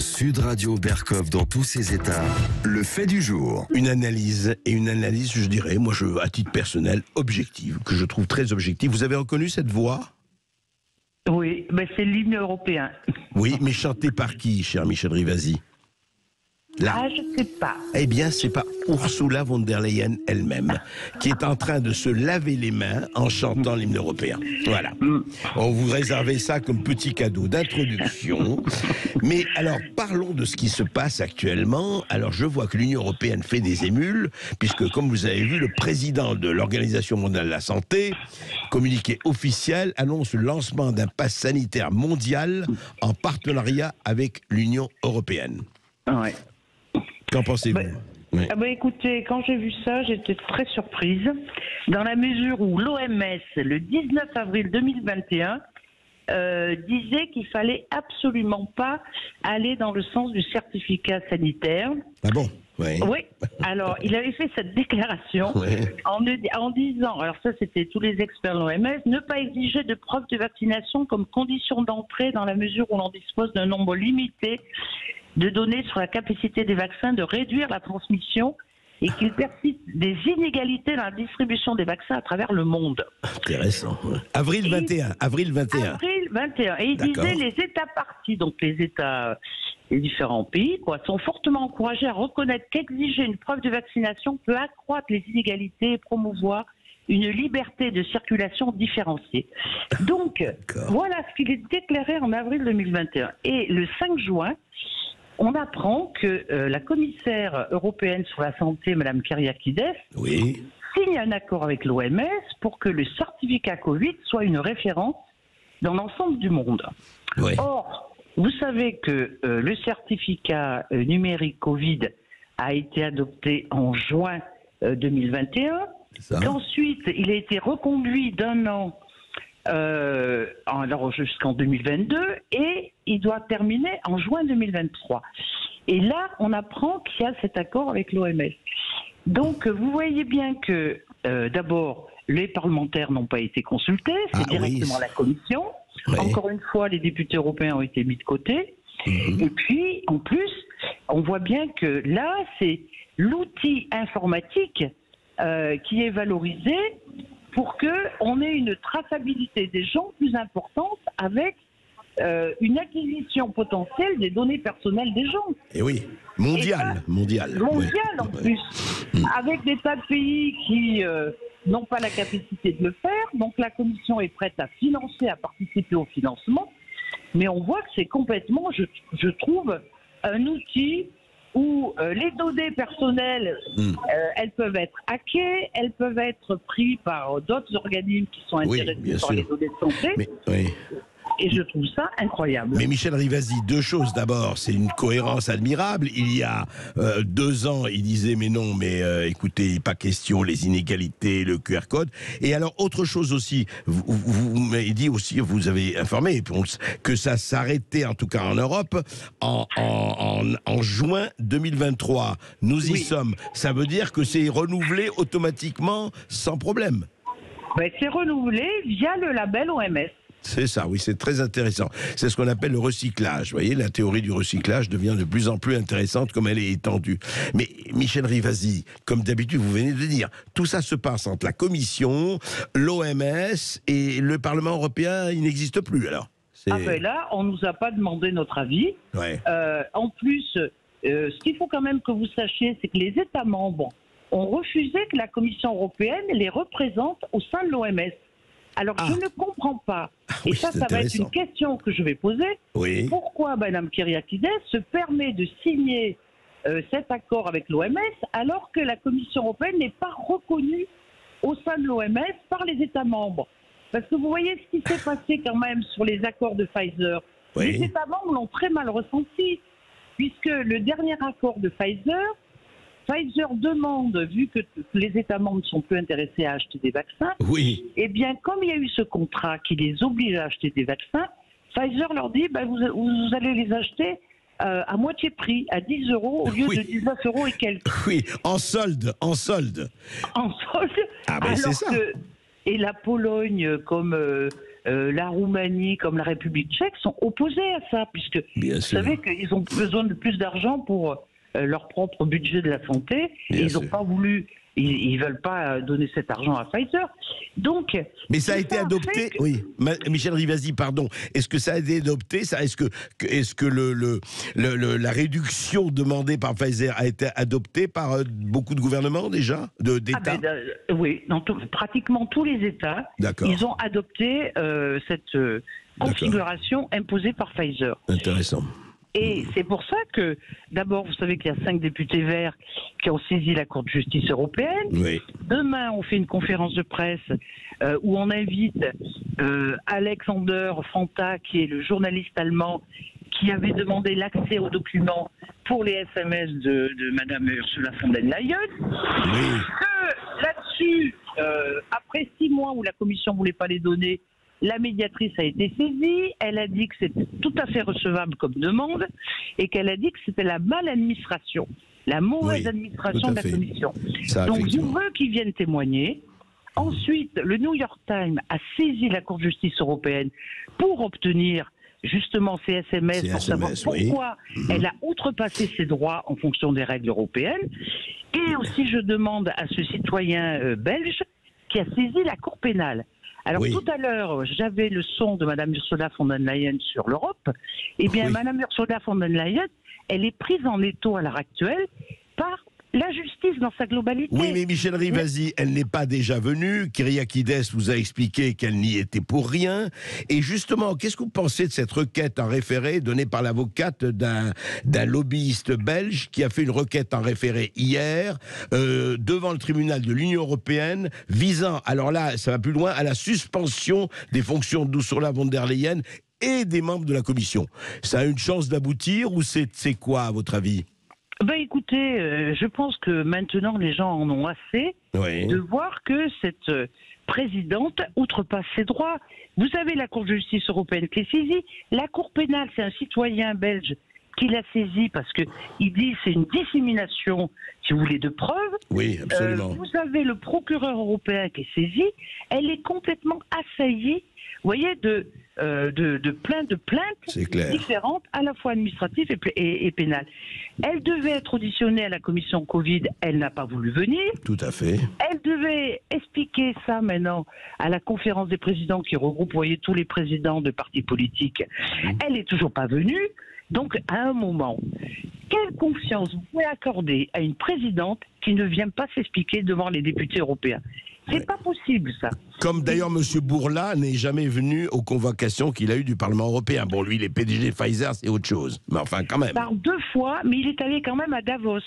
Sud Radio Berkov dans tous ses états. Le fait du jour. Une analyse, je dirais, moi, à titre personnel, objective, que je trouve très objective. Vous avez reconnu cette voix ? Oui, ben c'est l'hymne européen. Oui, mais chanté par qui, cher Michel Rivasi ? Là. Ah, je sais pas. Eh bien, c'est pas Ursula von der Leyen elle-même qui est en train de se laver les mains en chantant l'hymne européen. Voilà. On vous réservait ça comme petit cadeau d'introduction. Mais alors, parlons de ce qui se passe actuellement. Alors, je vois que l'Union européenne fait des émules, puisque, comme vous avez vu, le président de l'Organisation mondiale de la santé, communiqué officiel, annonce le lancement d'un pass sanitaire mondial en partenariat avec l'Union européenne. Ouais. Qu'en pensez-vous ? Oui. Écoutez, quand j'ai vu ça, j'étais très surprise, dans la mesure où l'OMS, le 19 avril 2021, disait qu'il fallait absolument pas aller dans le sens du certificat sanitaire. Ah bon ? Oui. Oui, alors il avait fait cette déclaration en disant, alors ça c'était tous les experts de l'OMS, ne pas exiger de preuve de vaccination comme condition d'entrée dans la mesure où l'on dispose d'un nombre limité de données sur la capacité des vaccins de réduire la transmission et qu'il persiste des inégalités dans la distribution des vaccins à travers le monde. Intéressant. Avril 21. Avril 21. Et il disait les États parties, donc les États, les différents pays, sont fortement encouragés à reconnaître qu'exiger une preuve de vaccination peut accroître les inégalités et promouvoir une liberté de circulation différenciée. Donc, voilà ce qu'il est déclaré en avril 2021. Et le 5 juin, on apprend que la commissaire européenne sur la santé, Mme Kyriakides, signe un accord avec l'OMS pour que le certificat Covid soit une référence dans l'ensemble du monde. Oui. Or, vous savez que le certificat numérique Covid a été adopté en juin 2021, qu'ensuite il a été reconduit d'un an alors jusqu'en 2022 et il doit terminer en juin 2023. Et là, on apprend qu'il y a cet accord avec l'OMS. Donc, vous voyez bien que d'abord, les parlementaires n'ont pas été consultés, c'est directement la Commission. Oui. Encore une fois, les députés européens ont été mis de côté. Et puis, en plus, on voit bien que là, c'est l'outil informatique qui est valorisé pour qu'on ait une traçabilité des gens plus importante avec une acquisition potentielle des données personnelles des gens. Et oui, mondial en plus, avec des tas de pays qui n'ont pas la capacité de le faire. Donc la Commission est prête à financer, à participer au financement, mais on voit que c'est complètement, je trouve, un outil où les données personnelles, elles peuvent être hackées, elles peuvent être prises par d'autres organismes qui sont intéressés par les données de santé. Et je trouve ça incroyable. Mais Michel Rivasi, deux choses. D'abord, c'est une cohérence admirable. Il y a 2 ans, il disait mais non, écoutez, pas question, les inégalités, le QR code. Et alors, autre chose aussi, vous m'avez dit aussi, vous avez informé que ça s'arrêtait, en tout cas en Europe, en juin 2023. Nous y sommes. Ça veut dire que c'est renouvelé automatiquement, sans problème. C'est renouvelé via le label OMS. C'est ça, oui, c'est très intéressant. C'est ce qu'on appelle le recyclage. Vous voyez, la théorie du recyclage devient de plus en plus intéressante comme elle est étendue. Mais Michel Rivasi, comme d'habitude, vous venez de dire, tout ça se passe entre la Commission, l'OMS et le Parlement européen, il n'existe plus alors. Là, on ne nous a pas demandé notre avis. En plus, ce qu'il faut quand même que vous sachiez, c'est que les États membres ont refusé que la Commission européenne les représente au sein de l'OMS. Alors, je ne comprends pas, et ça va être une question que je vais poser, pourquoi Mme Kyriakides se permet de signer cet accord avec l'OMS alors que la Commission européenne n'est pas reconnue au sein de l'OMS par les États membres. Parce que vous voyez ce qui s'est passé quand même sur les accords de Pfizer. Les États membres l'ont très mal ressenti, puisque le dernier accord de Pfizer demande, vu que les États membres ne sont plus intéressés à acheter des vaccins, eh bien, comme il y a eu ce contrat qui les oblige à acheter des vaccins, Pfizer leur dit vous allez les acheter à moitié prix, à 10 € au lieu de 19 € et quelques. Oui, en solde. En solde. Ah ben c'est ça. Et la Pologne, comme la Roumanie comme la République tchèque sont opposés à ça, puisque vous savez qu'ils ont besoin de plus d'argent pour leur propre budget de la santé, et ils n'ont pas voulu, ils veulent pas donner cet argent à Pfizer. Donc, mais ça a été adopté, oui. Michel Rivasi, pardon. Est-ce que ça a été adopté, ça? Est-ce que la réduction demandée par Pfizer a été adoptée par beaucoup de gouvernements déjà, d'États? Oui, dans pratiquement tous les États, ils ont adopté cette configuration imposée par Pfizer. Intéressant. Et c'est pour ça que, d'abord, vous savez qu'il y a 5 députés verts qui ont saisi la Cour de justice européenne. Oui. Demain, on fait une conférence de presse où on invite Alexander Fanta, qui est le journaliste allemand qui avait demandé l'accès aux documents pour les SMS de Madame Ursula von der Leyen. Oui. Que là-dessus, après 6 mois où la Commission ne voulait pas les donner, la médiatrice a été saisie, elle a dit que c'était tout à fait recevable comme demande et qu'elle a dit que c'était la maladministration, la mauvaise administration de la Commission. Donc je veux qu'ils viennent témoigner. Ensuite, le New York Times a saisi la Cour de justice européenne pour obtenir justement ces SMS, pour savoir pourquoi elle a outrepassé ses droits en fonction des règles européennes. Et aussi, je demande à ce citoyen belge qui a saisi la Cour pénale. Alors tout à l'heure, j'avais le son de Madame Ursula von der Leyen sur l'Europe. Eh bien, Madame Ursula von der Leyen, elle est prise en étau à l'heure actuelle par la justice dans sa globalité. Oui, mais Michel Rivasi, elle n'est pas déjà venue. Kyriakides vous a expliqué qu'elle n'y était pour rien. Et justement, qu'est-ce que vous pensez de cette requête en référé donnée par l'avocate d'un lobbyiste belge qui a fait une requête en référé hier devant le tribunal de l'Union européenne visant, alors là, ça va plus loin, à la suspension des fonctions d'Ursula von der Leyen et des membres de la Commission. Ça a une chance d'aboutir ou c'est quoi, à votre avis ? Ben écoutez, je pense que maintenant les gens en ont assez de voir que cette présidente outrepasse ses droits. Vous avez la Cour de justice européenne qui est saisie. La Cour pénale, c'est un citoyen belge qui l'a saisie parce qu'il dit c'est une dissémination, si vous voulez, de preuves. Oui, absolument. Vous avez le procureur européen qui est saisi. Elle est complètement assaillie, vous voyez, de plein de plaintes différentes, à la fois administratives et pénales. Elle devait être auditionnée à la commission Covid, elle n'a pas voulu venir. Tout à fait. Elle devait expliquer ça maintenant à la conférence des présidents qui regroupe, vous voyez, tous les présidents de partis politiques. Elle n'est toujours pas venue. Donc, à un moment, quelle confiance vous pouvez accorder à une présidente qui ne vient pas s'expliquer devant les députés européens? C'est pas possible, ça. Comme d'ailleurs M. Bourla n'est jamais venu aux convocations qu'il a eues du Parlement européen. Bon, lui, les PDG de Pfizer, c'est autre chose. Mais enfin, quand même. Par 2 fois, mais il est allé quand même à Davos.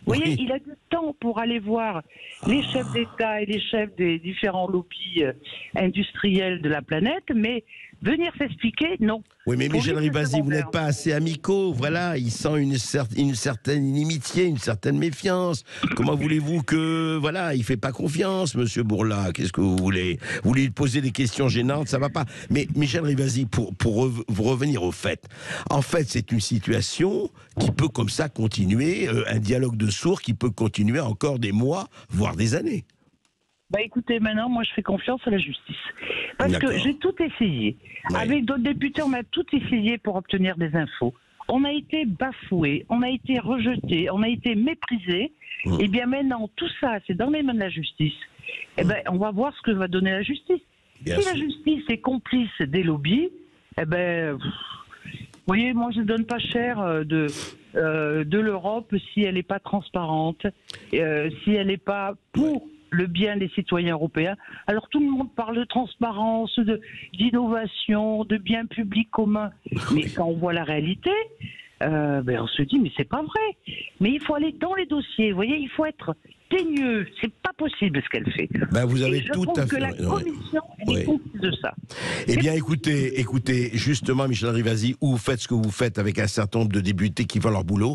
Vous voyez, il a du temps pour aller voir les chefs d'État et les chefs des différents lobbies industriels de la planète, mais venir s'expliquer, non. Oui, mais Michel Rivasi, vous n'êtes pas assez amicaux, voilà, il sent une certaine inimitié, une certaine méfiance. Comment voulez-vous que, voilà, il fait pas confiance, Monsieur Bourla, qu'est-ce que vous voulez? Vous lui posez des questions gênantes, ça va pas. Mais Michel Rivasi, pour vous revenir au fait, en fait, c'est une situation qui peut comme ça continuer, un dialogue de sourds qui peut continuer encore des mois, voire des années. Bah écoutez, maintenant, moi je fais confiance à la justice. Parce que j'ai tout essayé. Avec d'autres députés, on a tout essayé pour obtenir des infos. On a été bafoués, on a été rejetés, on a été méprisés. Et bien maintenant, tout ça, c'est dans les mains de la justice. Eh ben, on va voir ce que va donner la justice. Si la justice est complice des lobbies, eh ben, vous voyez, moi je ne donne pas cher de l'Europe si elle n'est pas transparente, si elle n'est pas pour le bien des citoyens européens. Alors tout le monde parle de transparence, d'innovation, de bien public commun. Mais quand on voit la réalité, on se dit mais c'est pas vrai. Mais il faut aller dans les dossiers. Vous voyez, il faut être teigneux. C'est pas possible ce qu'elle fait. Ben vous avez tout à fait. Que la Commission est complice de ça. Eh bien, écoutez, justement, Michel Rivasi, vous faites ce que vous faites avec un certain nombre de députés qui font leur boulot.